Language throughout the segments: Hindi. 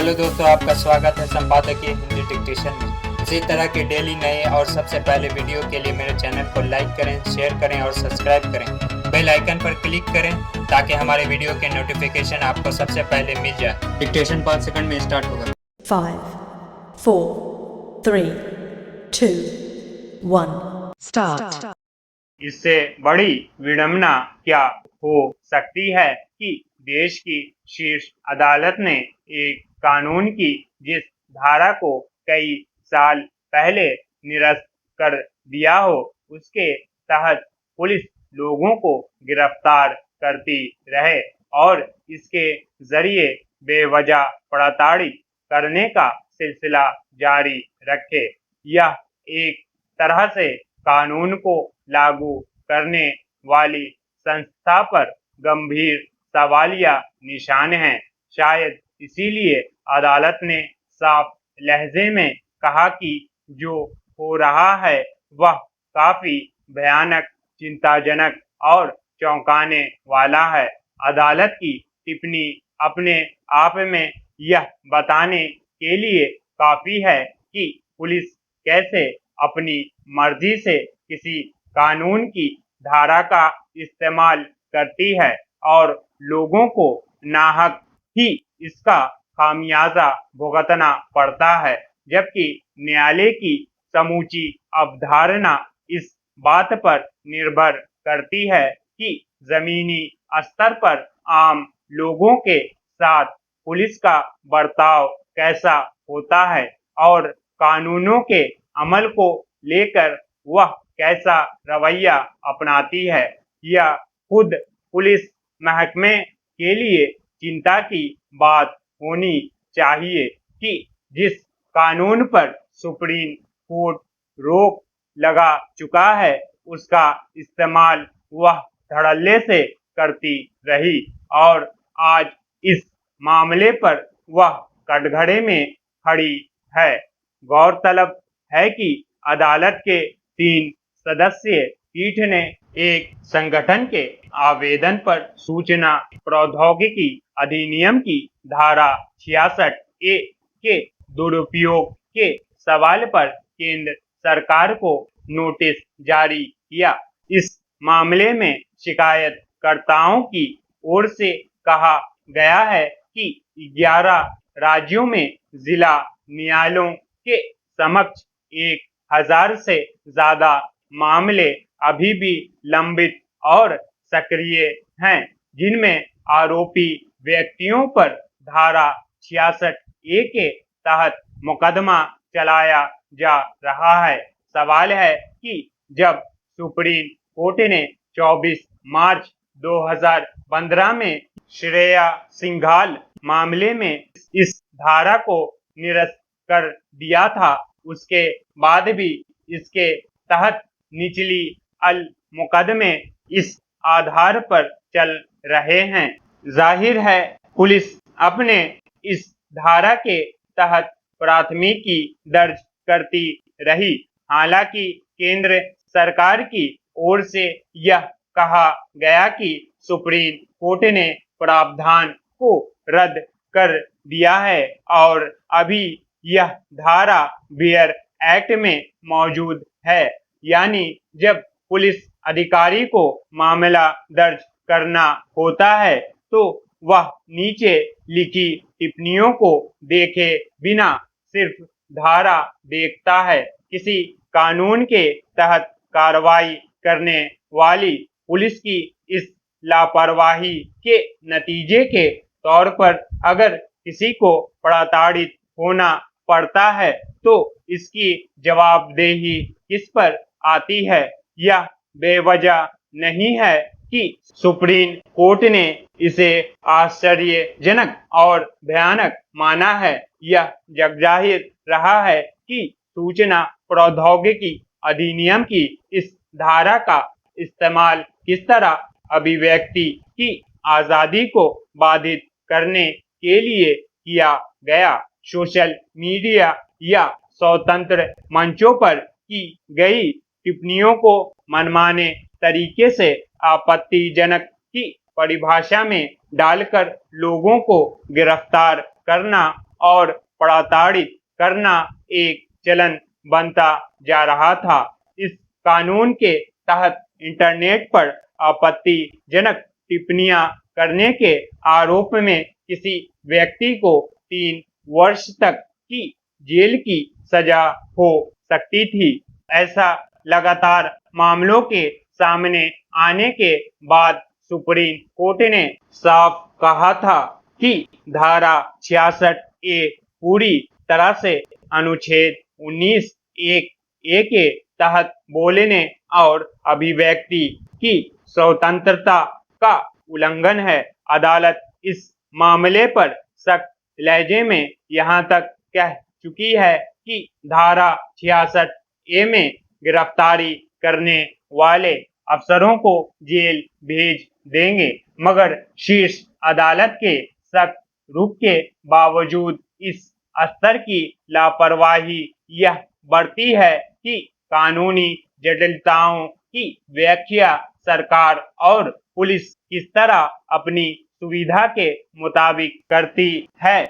हेलो दोस्तों, आपका स्वागत है संपादकीय हिंदी डिक्टेशन में। इसी तरह के डेली नए और सबसे पहले वीडियो के लिए मेरे चैनल को लाइक करें, शेयर करें और सब्सक्राइब करें। बेल आइकन पर क्लिक करें ताकि हमारे वीडियो के नोटिफिकेशन आपको सबसे पहले मिल जाए। डिक्टेशन 5 सेकंड में स्टार्ट होगा। 5, 4, 3, 2, 1, start. इससे बड़ी विडंबना क्या हो सकती है कि देश की शीर्ष अदालत ने एक कानून की जिस धारा को कई साल पहले निरस्त कर दिया हो, उसके तहत पुलिस लोगों को गिरफ्तार करती रहे और इसके जरिए बेवजह पड़ताड़ी करने का सिलसिला जारी रखे। यह एक तरह से कानून को लागू करने वाली संस्था पर गंभीर सवालिया निशान है। शायद इसीलिए अदालत ने साफ लहजे में कहा कि जो हो रहा है वह काफी भयानक, चिंताजनक और चौंकाने वाला है। अदालत की टिप्पणी अपने आप में यह बताने के लिए काफी है कि पुलिस कैसे अपनी मर्जी से किसी कानून की धारा का इस्तेमाल करती है और लोगों को नाहक ही इसका खामियाजा भुगतना पड़ता है, जबकि न्यायालय की समूची अवधारणा इस बात पर निर्भर करती है कि जमीनी स्तर पर आम लोगों के साथ पुलिस का बर्ताव कैसा होता है और कानूनों के अमल को लेकर वह कैसा रवैया अपनाती है। यह खुद पुलिस महकमे के लिए चिंता की बात होनी चाहिए कि जिस कानून पर सुप्रीम कोर्ट रोक लगा चुका है, उसका इस्तेमाल वह धड़ल्ले से करती रही और आज इस मामले पर वह कटघरे में खड़ी है। गौरतलब है कि अदालत के 3 सदस्यीय पीठ ने एक संगठन के आवेदन पर सूचना प्रौद्योगिकी अधिनियम की धारा 66A के दुरुपयोग के सवाल पर केंद्र सरकार को नोटिस जारी किया। इस मामले में शिकायतकर्ताओं की ओर से कहा गया है कि 11 राज्यों में जिला न्यायालयों के समक्ष 1000 से ज्यादा मामले अभी भी लंबित और सक्रिय हैं, जिनमें आरोपी व्यक्तियों पर धारा 66A के तहत मुकदमा चलाया जा रहा है। सवाल है कि जब सुप्रीम कोर्ट ने 24 मार्च 2015 में श्रेया सिंघाल मामले में इस धारा को निरस्त कर दिया था, उसके बाद भी इसके तहत निचली अल मुकदमे इस आधार पर चल रहे हैं। जाहिर है पुलिस अपने इस धारा के तहत प्राथमिकी दर्ज करती रही। हालांकि केंद्र सरकार की ओर से यह कहा गया कि सुप्रीम कोर्ट ने प्रावधान को रद्द कर दिया है और अभी यह धारा बियर एक्ट में मौजूद है। यानी जब पुलिस अधिकारी को मामला दर्ज करना होता है तो वह नीचे लिखी टिप्पणियों को देखे बिना सिर्फ धारा देखता है। किसी कानून के तहत कार्रवाई करने वाली पुलिस की इस लापरवाही के नतीजे के तौर पर अगर किसी को प्रताड़ित होना पड़ता है तो इसकी जवाबदेही किस पर आती है? यह बेवजह नहीं है कि सुप्रीम कोर्ट ने इसे आश्चर्यजनक और भयानक माना है। यह जगजाहिर रहा है कि सूचना प्रौद्योगिकी अधिनियम की इस धारा का इस्तेमाल किस तरह अभिव्यक्ति की आजादी को बाधित करने के लिए किया गया। सोशल मीडिया या स्वतंत्र मंचों पर की गई टिप्पणियों को मनमाने तरीके से आपत्तिजनक की परिभाषा में डालकर लोगों को गिरफ्तार करना और प्रताड़ित करना एक चलन बनता जा रहा था। इस कानून के तहत इंटरनेट पर आपत्तिजनक टिप्पणियां करने के आरोप में किसी व्यक्ति को 3 वर्ष तक की जेल की सजा हो सकती थी। ऐसा लगातार मामलों के सामने आने के बाद सुप्रीम कोर्ट ने साफ कहा था कि धारा 66A पूरी तरह से अनुच्छेद 19(1)(a) के तहत बोलने और अभिव्यक्ति की स्वतंत्रता का उल्लंघन है। अदालत इस मामले पर सख्त लहजे में यहाँ तक कह चुकी है कि धारा 66A में गिरफ्तारी करने वाले अफसरों को जेल भेज देंगे, मगर शीर्ष अदालत के सख्त रुख के बावजूद इस स्तर की लापरवाही यह बढ़ती है कि कानूनी जटिलताओं की व्याख्या सरकार और पुलिस किस तरह अपनी सुविधा के मुताबिक करती है।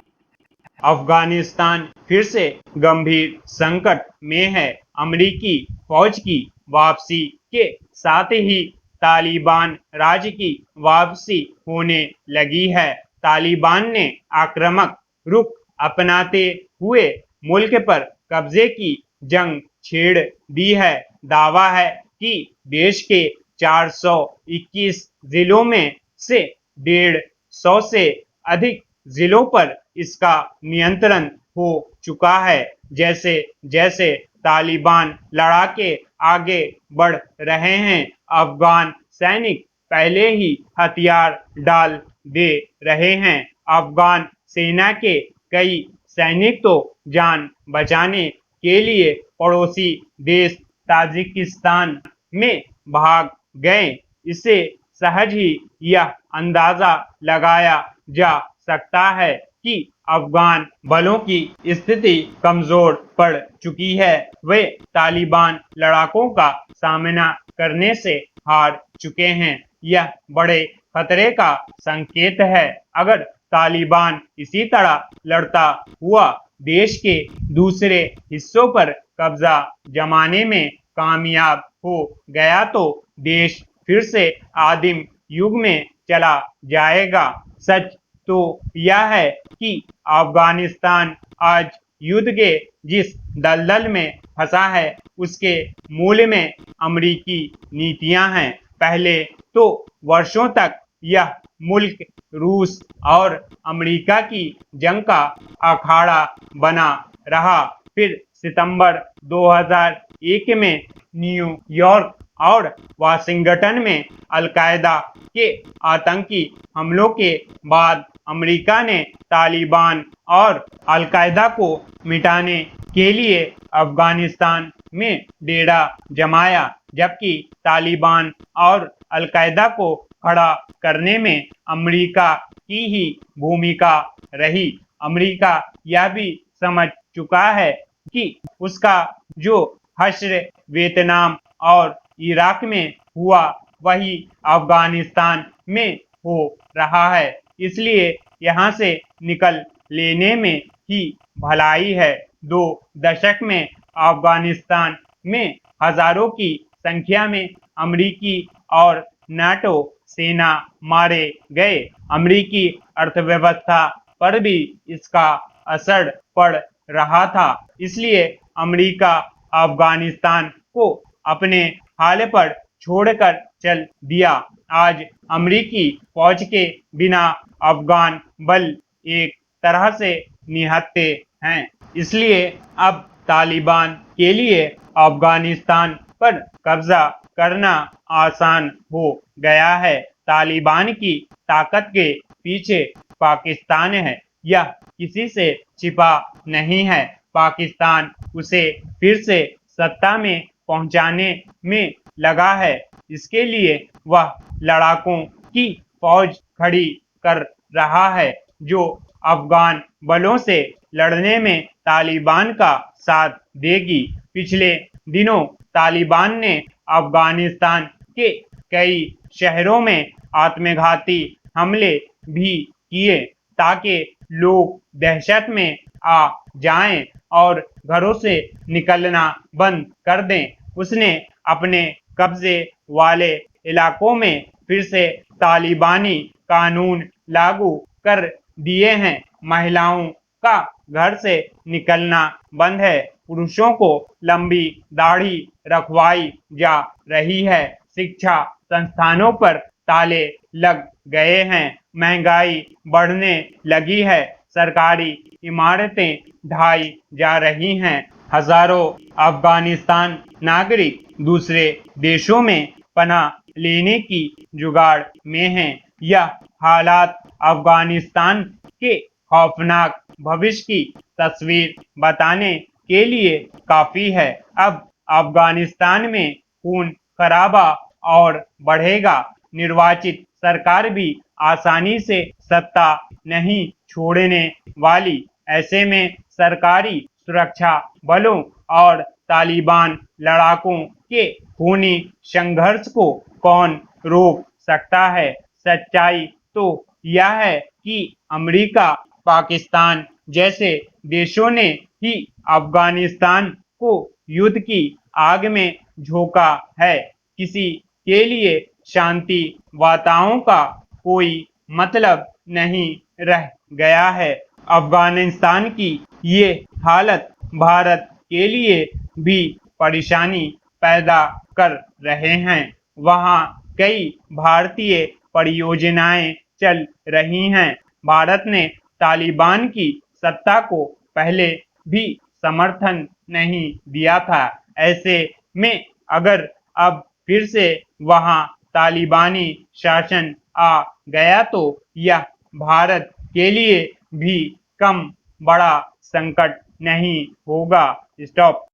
अफगानिस्तान फिर से गंभीर संकट में है। अमेरिकी फौज की वापसी के साथ ही तालिबान राज्य की वापसी होने लगी है। तालिबान ने आक्रामक रुख अपनाते हुए मुल्क पर कब्जे की जंग छेड़ दी है। दावा है कि देश के 421 जिलों में से 150 से अधिक जिलों पर इसका नियंत्रण हो चुका है। जैसे जैसे तालिबान लड़ाके आगे बढ़ रहे हैं, अफगान सैनिक पहले ही हथियार डाल दे रहे हैं। अफगान सेना के कई सैनिक तो जान बचाने के लिए पड़ोसी देश ताजिकिस्तान में भाग गए। इससे सहज ही यह अंदाजा लगाया जा सकता है कि अफगान बलों की स्थिति कमजोर पड़ चुकी है। वे तालिबान लड़ाकों का सामना करने से हार चुके हैं। यह बड़े खतरे का संकेत है। अगर तालिबान इसी तरह लड़ता हुआ देश के दूसरे हिस्सों पर कब्जा जमाने में कामयाब हो गया तो देश फिर से आदिम युग में चला जाएगा। सच तो यह है कि अफगानिस्तान आज युद्ध के जिस दलदल में फंसा है उसके मूल में अमेरिकी नीतियां हैं। पहले तो वर्षों तक यह मुल्क रूस और अमेरिका की जंग का अखाड़ा बना रहा। फिर सितंबर 2001 में न्यूयॉर्क और वाशिंगटन में अल-कायदा के आतंकी हमलों के बाद अमेरिका ने तालिबान और अल-कायदा को मिटाने के लिए अफगानिस्तान में डेरा जमाया, जबकि तालिबान और अल-कायदा को खड़ा करने में अमेरिका की ही भूमिका रही। अमेरिका यह भी समझ चुका है कि उसका जो हश्र वियतनाम और इराक में हुआ वही अफगानिस्तान में हो रहा है, इसलिए यहाँ से निकल लेने में ही भलाई है। 2 दशक में अफगानिस्तान में हजारों की संख्या में अमेरिकी और नाटो सेना मारे गए। अमेरिकी अर्थव्यवस्था पर भी इसका असर पड़ रहा था, इसलिए अमेरिका अफगानिस्तान को अपने हाल पर छोड़कर चल दिया। आज अमेरिकी फौज के बिना अफगान बल एक तरह से निहत्थे हैं। इसलिए अब तालिबान के लिए अफगानिस्तान पर कब्जा करना आसान हो गया है। तालिबान की ताकत के पीछे पाकिस्तान है। यह किसी से छिपा नहीं है। पाकिस्तान उसे फिर से सत्ता में पहुंचाने में लगा है। इसके लिए वह लड़ाकों की फौज खड़ी कर रहा है जो अफगान बलों से लड़ने में तालिबान का साथ देगी। पिछले दिनों तालिबान ने अफगानिस्तान के कई शहरों में आत्मघाती हमले भी किए ताकि लोग दहशत में आ जाएं और घरों से निकलना बंद कर दें। उसने अपने कब्जे वाले इलाकों में फिर से तालिबानी कानून लागू कर दिए हैं। महिलाओं का घर से निकलना बंद है। पुरुषों को लंबी दाढ़ी रखवाई जा रही है। शिक्षा संस्थानों पर ताले लग गए हैं। महंगाई बढ़ने लगी है। सरकारी इमारतें ढाई जा रही हैं। हजारों अफगानिस्तान नागरिक दूसरे देशों में पनाह लेने की जुगाड़ में हैं। यह हालात अफगानिस्तान के खौफनाक भविष्य की तस्वीर बताने के लिए काफी है। अब अफगानिस्तान में खून खराबा और बढ़ेगा। निर्वाचित सरकार भी आसानी से सत्ता नहीं छोड़ने वाली। ऐसे में सरकारी सुरक्षा बलों और तालिबान लड़ाकों के खूनी संघर्ष को कौन रोक सकता है? सच्चाई तो यह है कि अमेरिका, पाकिस्तान जैसे देशों ने ही अफगानिस्तान को युद्ध की आग में झोंका है। किसी के लिए शांति वार्ताओं का कोई मतलब नहीं रह गया है। अफगानिस्तान की ये हालत भारत के लिए भी परेशानी पैदा कर रहे हैं। वहाँ कई भारतीय परियोजनाएं चल रही हैं। भारत ने तालिबान की सत्ता को पहले भी समर्थन नहीं दिया था। ऐसे में अगर अब फिर से वहाँ तालिबानी शासन आ गया तो यह भारत के लिए भी कम बड़ा संकट नहीं होगा। Stop.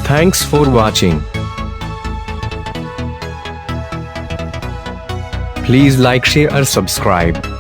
Thanks for watching. Please like, share or subscribe.